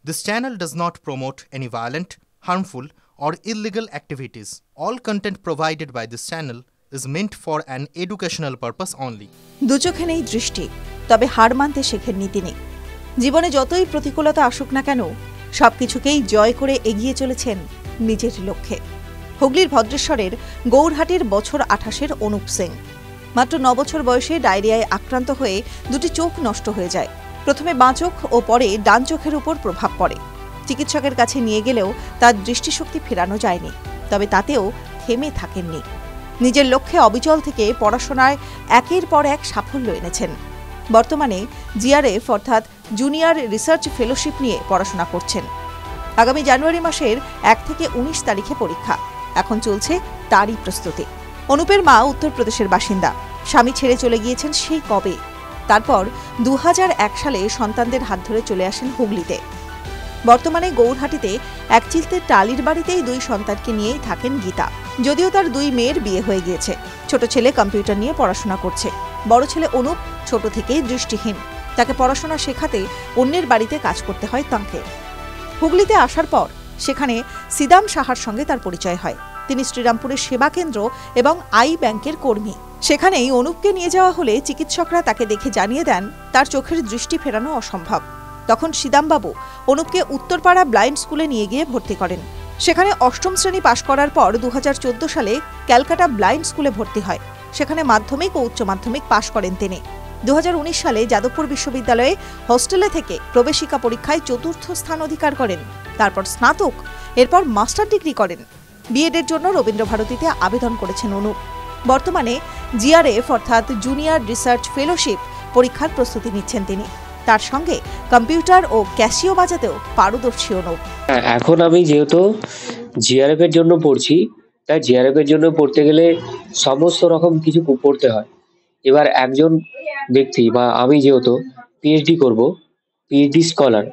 This channel does not promote any violent, harmful, or illegal activities. All content provided by this channel is meant for an educational purpose only. দুচোখে নেই দৃষ্টি, তবে হার মানতে শেখেননি তিনি। জীবনে যতই প্রতিকূলতা আসুক না কেন, সবকিছুকেই জয় করে এগিয়ে চলেছেন নিজের লক্ষ্যে। হুগলির ভদ্রেশ্বরের গৌরহাটির বছর 28-এর অনুপ সিং মাত্র 9 বছর বয়সে ডায়রিয়ায় আক্রান্ত হয়ে দুটি চোখ নষ্ট হয়ে যায়। প্রথমে বাঁ চোখ ও পরে ডান চোখের উপর প্রভাব পড়ে। চিকিৎসকের কাছে নিয়ে গেলেও তার দৃষ্টিশক্তি ফেরানো যায়নি, তবে তাতেও থেমে থাকেননি। নিজের লক্ষ্যে অবিচল থেকে পড়াশোনায় একের পর এক সাফল্য এনেছেন। বর্তমানে জিআরএফ অর্থাৎ জুনিয়র রিসার্চ ফেলোশিপ নিয়ে পড়াশোনা করছেন। আগামী জানুয়ারি মাসের 1 থেকে 19 তারিখে পরীক্ষা। এখন চলছে তারই প্রস্তুতি। অনুপের মা উত্তরপ্রদেশের বাসিন্দা। স্বামী ছেড়ে চলে গিয়েছেন সেই কবে। তারপর 2001 সালে সন্তানদের হাত ধরে চলে আসেন হুগলিতে। বর্তমানে গৌরহাটিতে এক চিলতে টালির বাড়িতেই 2 সন্তানকে নিয়েই থাকেন গীতা। যদিও তার 2 মেয়ের বিয়ে হয়ে গিয়েছে। ছোট ছেলে কম্পিউটার নিয়ে পড়াশোনা করছে। বড় ছেলে অনুপ ছোট থেকেই দৃষ্টিহীন। তাকে পড়াশোনা শেখাতে অন্যের বাড়িতে কাজ করতে হয় তাঁকে। হুগলিতে আসার পর সেখানে সিদাম সাহার সঙ্গে তার পরিচয় হয়। তিনি শ্রীরামপুরের সেবা কেন্দ্র এবং আই ব্যাংকের কর্মী। সেখানেই অনুপকে নিয়ে যাওয়া হলে চিকিৎসকরা তাকে দেখে জানিয়ে দেন তার চোখের দৃষ্টি ফেরানো অসম্ভব। তখন সিদামবাবু অনুপকে উত্তরপাড়া ব্লাইন্ড স্কুলে নিয়ে গিয়ে ভর্তি করেন। সেখানে 8ম শ্রেণী পাশ করার পর 2014 সালে ক্যালকাটা ব্লাইন্ড স্কুলে ভর্তি হয়। সেখানে মাধ্যমিক ও উচ্চ মাধ্যমিক পাশ করেন তিনি। 2019 সালে যাদবপুর বিশ্ববিদ্যালয়ে হোস্টেলে থেকে প্রবেশিকা পরীক্ষায় 4র্থ স্থান অধিকার করেন। তারপর স্নাতক, এরপর মাস্টার ডিগ্রি করেন। বিএডের জন্য রবীন্দ্রভারতীতে আবেদন করেছেন অনুপ। বর্তমানে জিআরএফ অর্থাৎ জুনিয়র রিসার্চ ফেলোশিপ পরীক্ষার প্রস্তুতি নিচ্ছেন তিনি। তার সঙ্গে কম্পিউটার ও ক্যাসিও বাজাতেও পারদর্শী অনুপ। এখন আমি যেহেতু জিআরএফ এর জন্য পড়ছি, তাই জিআরএফ এর জন্য পড়তে গেলে সমস্ত রকম কিছু পড়তে হয়। এবার একজন ব্যক্তি বা আমি যেহেতু পিএইচডি করব, পিএইচডি স্কলার,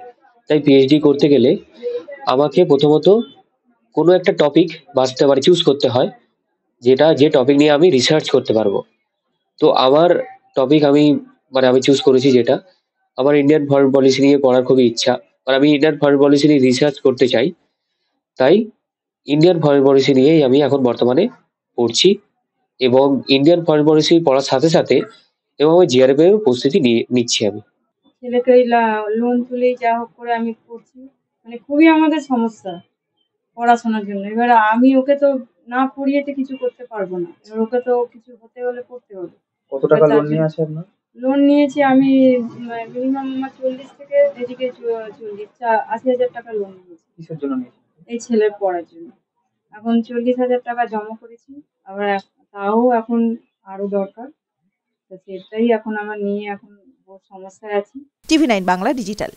তাই পিএইচডি করতে গেলে আমাকে প্রথমত কোনো একটা টপিক বাছতে পারে, চুজ করতে হয়, যে টপিক নিয়ে আমি রিসার্চ করতে পারবো। তো আমার টপিক আমি চুজ করেছি যেটা আমার ইন্ডিয়ান ফরেন পলিসি নিয়ে পড়ার খুবই ইচ্ছা, আর আমি ইন্ডিয়ান ফরেন পলিসি নিয়ে রিসার্চ করতে চাই। তাই ইন্ডিয়ান ফরেন পলিসি নিয়েই আমি এখন বর্তমানে পড়ছি এবং ইন্ডিয়ান ফরেন পলিসি পড়ার সাথে সাথে এবং আমি জিআরএফ এর প্রস্তুতি নিচ্ছি। আমি ছেলেকে লোন তুলেই যা হোক করে আমি পড়ছি। খুবই আমাদের সমস্যা পড়াশোনার জন্য। এবার আমি ওকে তো না পড়িয়েতে কিছু করতে পারবো না। এবার ওকে তো কিছু হতে হলে পড়তে হবে। কত টাকা লোন নিয়ে আছেন আপনার? লোন নিয়েছি আমি মিনিমাম আমার 40 থেকে এদিকে 80,000 টাকা লোন নিয়েছি। কিসের জন্য নিয়েছেন? এই ছেলের পড়ার জন্য। এখন 40,000 টাকা জমা করেছি। আবার তাও এখন আরো দরকার। তো সেটাই এখন আমার নিয়ে এখন সমস্যায় আছি। টিভি9 বাংলা ডিজিটাল।